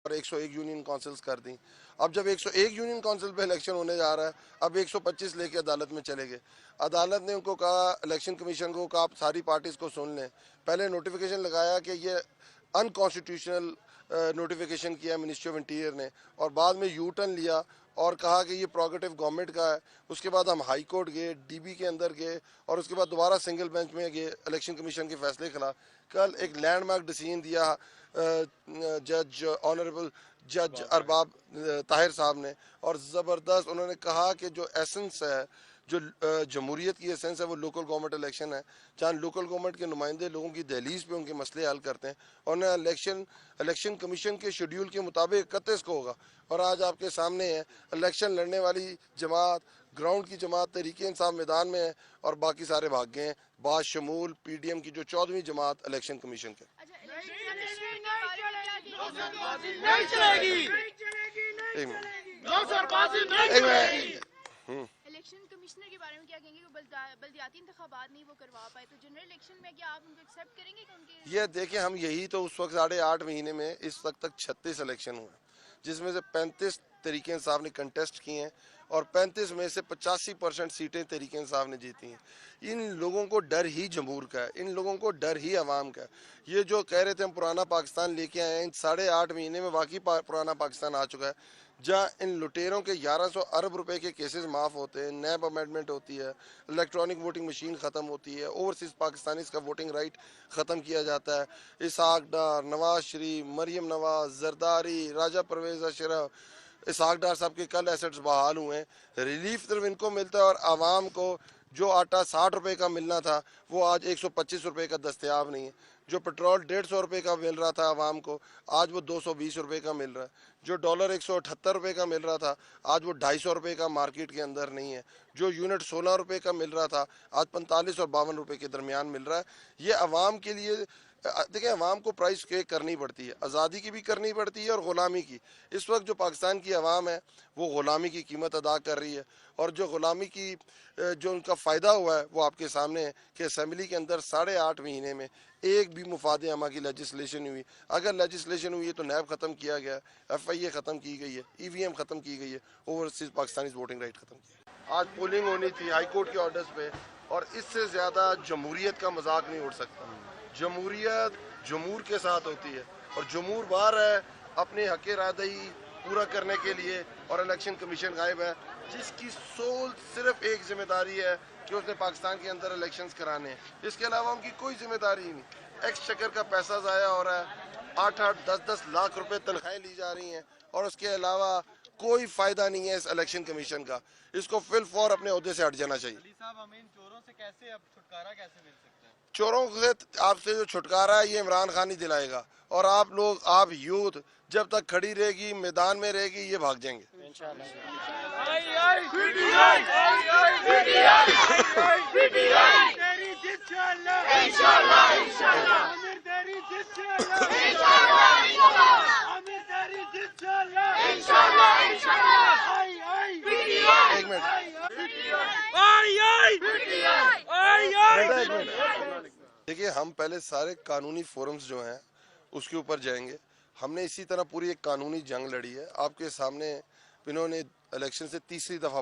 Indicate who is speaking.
Speaker 1: और 101 union councils कर दी। अब जब 101 यूनियन काउंसिल पे इलेक्शन होने जा रहा है, अब 125 लेके अदालत में चले गए। अदालत ने उनको कहा, इलेक्शन कमीशन को कहा, आप सारी पार्टीज़ को सुन लें। पहले नोटिफिकेशन लगाया कि ये अनकॉन्स्टिट्यूशनल नोटिफिकेशन किया मिनिस्ट्री ऑफ इंटीरियर ने, और बाद में यू टर्न लिया और कहा कि ये प्रोगेटिव गवर्नमेंट का है। उसके बाद हम हाई कोर्ट गए, डीबी के अंदर गए, और उसके बाद दोबारा सिंगल बेंच में गए इलेक्शन कमीशन के फैसले के खिलाफ। कल एक लैंडमार्क डिसीजन दिया जज ऑनरेबल जज अरबाब ताहिर साहब ने, और ज़बरदस्त उन्होंने कहा कि जो एसेंस है, जो जमहूरियत की एसेंस है, वो लोकल गवर्नमेंट इलेक्शन है, जहाँ लोकल गवर्नमेंट के नुमाइंदे लोगों की दहलीज पे उनके मसले हल करते हैं। और इलेक्शन कमीशन के शेड्यूल के मुताबिक 31 को होगा। और आज आपके सामने है इलेक्शन लड़ने वाली जमात, ग्राउंड की जमात तहरीक इंसाफ मैदान में है, और बाकी सारे भाग गए हैं, बाशमूल PDM की जो 14वीं जमात इलेक्शन कमीशन के।
Speaker 2: इलेक्शन कमिश्नर के बारे में क्या कहेंगे? बल्दियाती इंतखाबात नहीं वो करवा पाए, तो जनरल इलेक्शन में क्या आप उनको एक्सेप्ट करेंगे कि उनके?
Speaker 1: ये देखिए, हम यही तो उस वक्त 8.5 महीने में इस वक्त तक 36 इलेक्शन हुए, जिसमें से 35 तहरीक इंसाफ ने कंटेस्ट किए हैं, और 35 में से 85% सीटें तहरीक इंसाफ ने जीती हैं। इन लोगों को डर ही जमहूर का है, इन लोगों को डर ही अवाम का है। ये जो कह रहे थे हम पुराना पाकिस्तान लेके आए हैं, इन 8.5 महीने में वाकई पुराना पाकिस्तान आ चुका है, जहाँ इन लुटेरों के 1100 अरब रुपए के केसेस माफ़ होते हैं, नैब अमेंडमेंट होती है, इलेक्ट्रॉनिक वोटिंग मशीन ख़त्म होती है, ओवरसीज़ पाकिस्तानीज़ का वोटिंग राइट ख़त्म किया जाता है। इसहाक डार, नवाज शरीफ, मरियम नवाज, जरदारी, राजा परवेज़ अशरफ, इसहाक डार साहब के कल एसेट्स बहाल हुए हैं। रिलीफ सिर्फ इनको मिलता है, और आवाम को जो आटा 60 रुपए का मिलना था वो आज 125 रुपए का दस्तयाब नहीं है। जो पेट्रोल 150 रुपए का मिल रहा था आवाम को, आज वो 220 रुपए का मिल रहा है। जो डॉलर 178 रुपए का मिल रहा था, आज वो 250 रुपए का मार्केट के अंदर नहीं है। जो यूनिट 16 रुपए का मिल रहा था, आज 45 और 52 रुपए के दरमियान मिल रहा है। ये आवाम के लिए, देखिए, अवाम को प्राइस पे करनी पड़ती है, आज़ादी की भी करनी पड़ती है और ग़ुलामी की। इस वक्त जो पाकिस्तान की अवाम है वो ग़ुलामी की कीमत अदा कर रही है, और जो ग़ुलामी की जो उनका फ़ायदा हुआ है वो आपके सामने है कि असम्बली के अंदर 8.5 महीने में एक भी मुफाद अमा की लेजिस्लेशन हुई। अगर लेजिस्लेशन हुई है तो नैब ख़त्म किया गया, FIA ख़त्म की गई है, EVM ख़त्म की गई है, ओवरसीज़ पाकिस्तानी वोटिंग राइट ख़त्म किया। आज पोलिंग होनी थी हाई कोर्ट के ऑर्डर्स पे, और इससे ज़्यादा जमहूरियत का मजाक नहीं उड़ सकता। जमहूरियत जमहूर के साथ होती है, और जमहूर बाहर है अपने हक़ रायदही पूरा करने के लिए, और इलेक्शन कमीशन गायब है जिसकी सोल सिर्फ एक जिम्मेदारी है कि उसने पाकिस्तान के अंदर इलेक्शंस कराने हैं। इसके अलावा उनकी कोई जिम्मेदारी नहीं। एक्सचेकर का पैसा ज़ाया हो रहा है, 8-8, 10-10 लाख रुपए तनख्वाहें ली जा रही हैं, और उसके अलावा कोई फ़ायदा नहीं है इस इलेक्शन कमीशन का। इसको फिल फॉर अपने ओहदे से हट जाना चाहिए।
Speaker 3: हमें इन चोरों से कैसे अब छुटकारा कैसे मिल सकता है?
Speaker 1: चोरों से आपसे जो छुटकारा है ये इमरान खान ही दिलाएगा, और आप लोग, आप यूथ जब तक खड़ी रहेगी, मैदान में रहेगी, ये भाग जाएंगे। एक मिनट, देखिए, हम पहले सारे कानूनी फोरम्स जो हैं उसके ऊपर जाएंगे। हमने इसी तरह पूरी एक कानूनी जंग लड़ी है। आपके सामने इन्होंने इलेक्शन से तीसरी दफ़ा